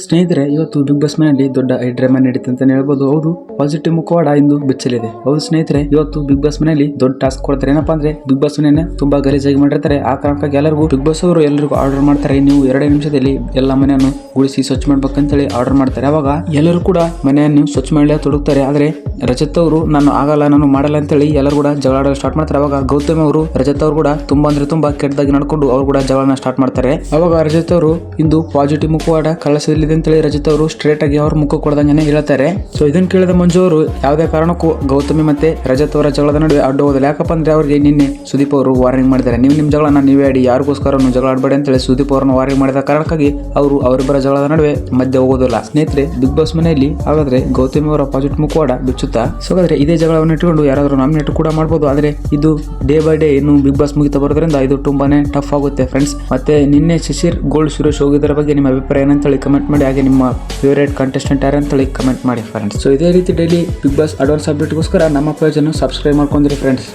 ಸ್ನೇಹಿತರೆ, ಇವತ್ತು big boss ಮನೆಯಲ್ಲಿ ದೊಡ್ಡ ಡ್ರಾಮಾ ನಡೀತು ಅಂತ ಹೇಳ್ಬೋದು. ಹೌದು, ಪಾಸಿಟಿವ್ ಮುಖವಾಡ ಇಂದು ಬಿಚ್ಚಲಿದೆ. ಹೌದು ಸ್ನೇಹಿತರೆ, ಇವತ್ತು ಬಿಗ್ ಬಾಸ್ ಮನೆಯಲ್ಲಿ ದೊಡ್ಡ ಟಾಸ್ಕ್ ಕೊಡ್ತಾರೆ. ಏನಪ್ಪಾ ಅಂದ್ರೆ, ಬಿಗ್ ಬಾಸ್ ಮನೆಯನ್ನ ತುಂಬಾ ಗಲೀಜಾಗಿ ಮಾಡಿರ್ತಾರೆ. ಆ ಕಾರಣಕ್ಕಾಗಿ ಎಲ್ಲರಿಗೂ ಬಿಗ್ ಬಾಸ್ ಅವರು ಎಲ್ಲರಿಗೂ ಆರ್ಡರ್ ಮಾಡ್ತಾರೆ, ನೀವು 2 ನಿಮಿಷದಲ್ಲಿ ಎಲ್ಲ ಮನೆಯನ್ನು ಗುಡಿಸಿ ಸ್ವಚ್ಛ ಮಾಡ್ಬೇಕಂತೇಳಿ ಆರ್ಡರ್ ಮಾಡ್ತಾರೆ. ಅವಾಗ ಎಲ್ಲರೂ ಕೂಡ ಮನೆಯನ್ನು ಸ್ವಚ್ಛ ಮಾಡಲಿ ತೊಡಗ್ತಾರೆ. ಆದ್ರೆ ರಜತ್ ಅವರು ನಾನು ಆಗಲ್ಲ, ನಾನು ಮಾಡಲ್ಲ ಅಂತೇಳಿ ಎಲ್ಲರೂ ಕೂಡ ಜಗಳ ಆಡಲು ಸ್ಟಾರ್ಟ್ ಮಾಡ್ತಾರೆ. ಅವಾಗ ಗೌತಮ್ ಅವರು ರಜತ್ ಅವರು ಕೂಡ ತುಂಬಾ ಅಂದ್ರೆ ತುಂಬಾ ಕೆಟ್ಟದಾಗಿ ನಡ್ಕೊಂಡು ಅವ್ರು ಕೂಡ ಜಗಳನ ಸ್ಟಾರ್ಟ್ ಮಾಡ್ತಾರೆ. ಅವಾಗ ರಜತ್ ಅವರು ಇಂದು ಪಾಸಿಟಿವ್ ಮುಖವಾಡ ಕಳಿಸಲಿದೆ ಅಂತೇಳಿ ರಜತ್ ಅವರು ಸ್ಟ್ರೇಟ್ ಆಗಿ ಅವ್ರ ಮುಖ ಕೊಡದಂಗೆ ಹೇಳ್ತಾರೆ. ಸೊ ಇದನ್ನ ಕೇಳಿದ ಮಂಜು ಅವರು ಯಾವುದೇ ಕಾರಣಕ್ಕೂ ಗೌತಮಿ ಮತ್ತೆ ರಜತ್ ಅವರ ಜಗಳದ ನಡುವೆ ಅಡ್ಡ ಹೋದಲ್ಲ. ಯಾಕಪ್ಪ ಅಂದ್ರೆ ಅವರಿಗೆ ನಿನ್ನೆ ಸುದೀಪ್ ಅವರು ವಾರ್ನಿಂಗ್ ಮಾಡಿದ್ದಾರೆ, ನೀವು ನಿಮ್ಮ ಜಗಳನ ನೀವೇ ಆಡಿ, ಯಾರಿಗೋಸ್ಕರ ಜಗಳ ಆಡಬೇಡಿ ಅಂತೇಳಿ ಸುದೀಪ್ ಅವರನ್ನು ವಾರ್ನಿಂಗ್ ಮಾಡಿದ ಕಾರಣಕ್ಕಾಗಿ ಅವರು ಅವರಿಬ್ಬರ ಜಗಳದ ನಡುವೆ ಮಧ್ಯೆ ಹೋಗೋದಿಲ್ಲ. ಸ್ನೇಹಿತರೆ, ಬಿಗ್ ಬಾಸ್ ಮನೆಯಲ್ಲಿ ಹಾಗಾದ್ರೆ ಗೌತಮಿ ಅವರ ಪಾಸಿಟಿವ್ ಮುಖವಾಡ ಬಿಚ್ಚುತ್ತಾ? ಸೊ ಹಾಗಾದ್ರೆ ಇದೇ ಜಗಳವನ್ನು ಇಟ್ಟುಕೊಂಡು ಯಾರಾದ್ರೂ ನಾಮಿನೇಟ್ ಕೂಡ ಮಾಡಬಹುದು. ಆದ್ರೆ ಇದು ಡೇ ಬೈ ಡೇ ಇನ್ನು ಬಿಗ್ ಬಾಸ್ ಮುಗಿತಾ ಬರೋದ್ರಿಂದ ಇದು ತುಂಬಾನೇ ಟಫ್ ಆಗುತ್ತೆ ಫ್ರೆಂಡ್ಸ್. ಮತ್ತೆ ನಿನ್ನೆ ಶಿಶಿರ್ ಗೋಲ್ಡ್ ಸುರೇಶ್ ಹೋಗಿದ್ದರ ಬಗ್ಗೆ ನಿಮ್ಮ ಅಭಿಪ್ರಾಯ ಏನಂತೇಳಿ ಕಮೆಂಟ್ ಮಾಡಿ. ಹಾಗೆ ನಿಮ್ಮ ಫೇವರೇಟ್ ಕಂಟೆಸ್ಟೆಂಟ್ ಯಾರಂತೇಳಿ ಕಮೆಂಟ್ ಮಾಡಿ ಫ್ರೆಂಡ್ಸ್. ಸೊ ಇದೇ ರೀತಿ ಡೈಲಿ ಬಿಗ್ ಬಾಸ್ ಅಡ್ವಾನ್ಸ್ ಅಪ್ಡೇಟ್ಗೋಸ್ಕರ ನಮ್ಮ ಪೇಜ್ ಅನ್ನು ಸಬ್ಸ್ಕ್ರೈಬ್ ಮಾಡ್ಕೊಂಡ್ರಿ ಫ್ರೆಂಡ್ಸ್.